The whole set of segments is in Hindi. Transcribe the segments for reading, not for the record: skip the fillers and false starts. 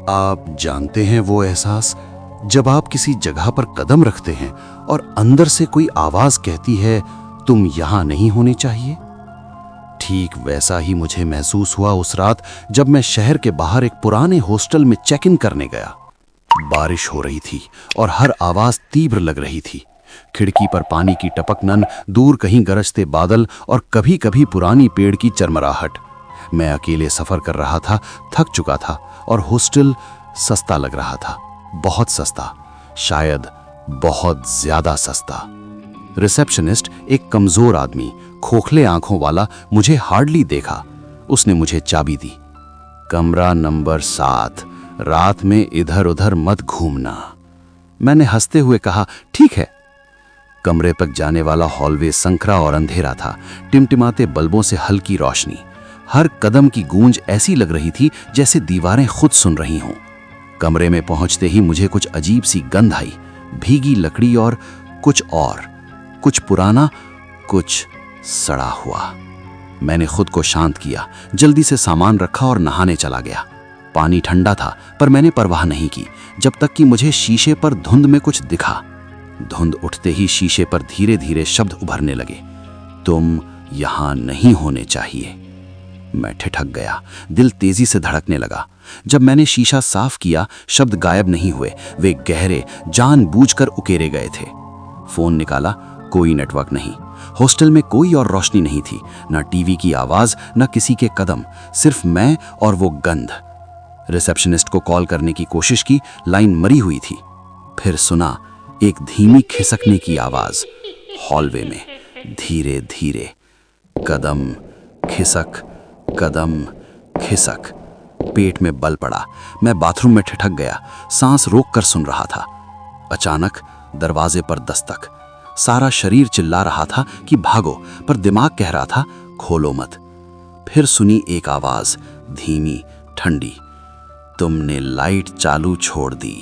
आप जानते हैं वो एहसास जब आप किसी जगह पर कदम रखते हैं और अंदर से कोई आवाज कहती है तुम यहां नहीं होने चाहिए। ठीक वैसा ही मुझे महसूस हुआ उस रात जब मैं शहर के बाहर एक पुराने हॉस्टल में चेक इन करने गया। बारिश हो रही थी और हर आवाज तीव्र लग रही थी। खिड़की पर पानी की टपकनन, दूर कहीं गरजते बादल और कभी कभी पुरानी पेड़ की चरमराहट। मैं अकेले सफर कर रहा था, थक चुका था और हॉस्टल सस्ता लग रहा था। बहुत सस्ता, शायद बहुत ज्यादा सस्ता। रिसेप्शनिस्ट, एक कमजोर आदमी, खोखले आंखों वाला, मुझे हार्डली देखा। उसने मुझे चाबी दी। कमरा नंबर 7, रात में इधर उधर मत घूमना। मैंने हंसते हुए कहा, ठीक है। कमरे तक जाने वाला हॉलवे संकरा और अंधेरा था, टिमटिमाते बल्बों से हल्की रोशनी। हर कदम की गूंज ऐसी लग रही थी जैसे दीवारें खुद सुन रही हों। कमरे में पहुंचते ही मुझे कुछ अजीब सी गंध आई, भीगी लकड़ी और कुछ पुराना, कुछ सड़ा हुआ। मैंने खुद को शांत किया, जल्दी से सामान रखा और नहाने चला गया। पानी ठंडा था पर मैंने परवाह नहीं की, जब तक कि मुझे शीशे पर धुंध में कुछ दिखा। धुंध उठते ही शीशे पर धीरे धीरे शब्द उभरने लगे, तुम यहां नहीं होने चाहिए। मैं ठिठक गया, दिल तेजी से धड़कने लगा। जब मैंने शीशा साफ किया, शब्द गायब नहीं हुए, वे गहरे, जानबूझकर उकेरे गए थे। फोन निकाला, कोई नेटवर्क नहीं। हॉस्टल में कोई और रोशनी नहीं थी, ना टीवी की आवाज, ना किसी के कदम, सिर्फ मैं और वो गंध। रिसेप्शनिस्ट को कॉल करने की कोशिश की, लाइन मरी हुई थी। फिर सुना एक धीमी खिसकने की आवाज हॉलवे में, धीरे धीरे, कदम खिसक, कदम खिसक। पेट में बल पड़ा। मैं बाथरूम में ठिठक गया, सांस रोककर सुन रहा था। अचानक दरवाजे पर दस्तक। सारा शरीर चिल्ला रहा था कि भागो, पर दिमाग कह रहा था खोलो मत। फिर सुनी एक आवाज, धीमी, ठंडी, तुमने लाइट चालू छोड़ दी।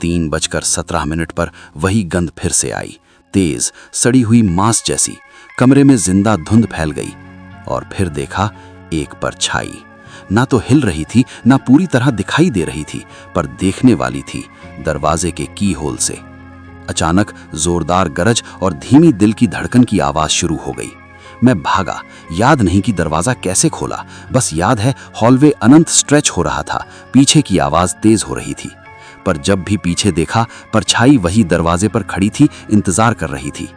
3:17 पर वही गंध फिर से आई, तेज, सड़ी हुई मांस जैसी। कमरे में जिंदा धुंध फैल गई और फिर देखा एक परछाई। ना तो हिल रही थी, ना पूरी तरह दिखाई दे रही थी, पर देखने वाली थी, दरवाजे के की होल से। अचानक जोरदार गरज और धीमी दिल की धड़कन की आवाज शुरू हो गई। मैं भागा, याद नहीं कि दरवाजा कैसे खोला, बस याद है हॉलवे अनंत स्ट्रेच हो रहा था, पीछे की आवाज तेज हो रही थी। पर जब भी पीछे देखा, परछाई वही दरवाजे पर खड़ी थी, इंतजार कर रही थी।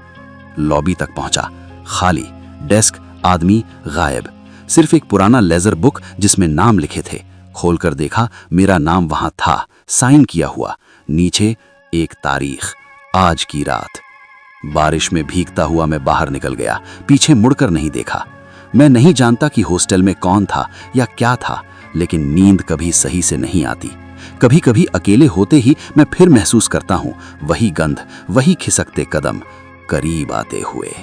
लॉबी तक पहुंचा, खाली, डेस्क, आदमी गायब, सिर्फ एक पुराना लेजर बुक जिसमें नाम लिखे थे। खोलकर देखा, मेरा नाम वहां था, साइन किया हुआ। नीचे एक तारीख, आज की रात। बारिश में भीगता हुआ मैं बाहर निकल गया, पीछे मुड़कर नहीं देखा। मैं नहीं जानता कि हॉस्टल में कौन था या क्या था, लेकिन नींद कभी सही से नहीं आती। कभी कभी अकेले होते ही मैं फिर महसूस करता हूं वही गंध, वही खिसकते कदम करीब आते हुए।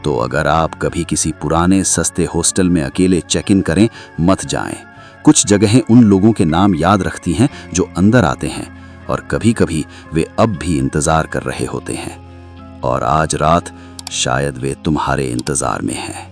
तो अगर आप कभी किसी पुराने सस्ते हॉस्टल में अकेले चेक इन करें, मत जाएं। कुछ जगहें उन लोगों के नाम याद रखती हैं जो अंदर आते हैं, और कभी कभी वे अब भी इंतजार कर रहे होते हैं। और आज रात शायद वे तुम्हारे इंतजार में हैं।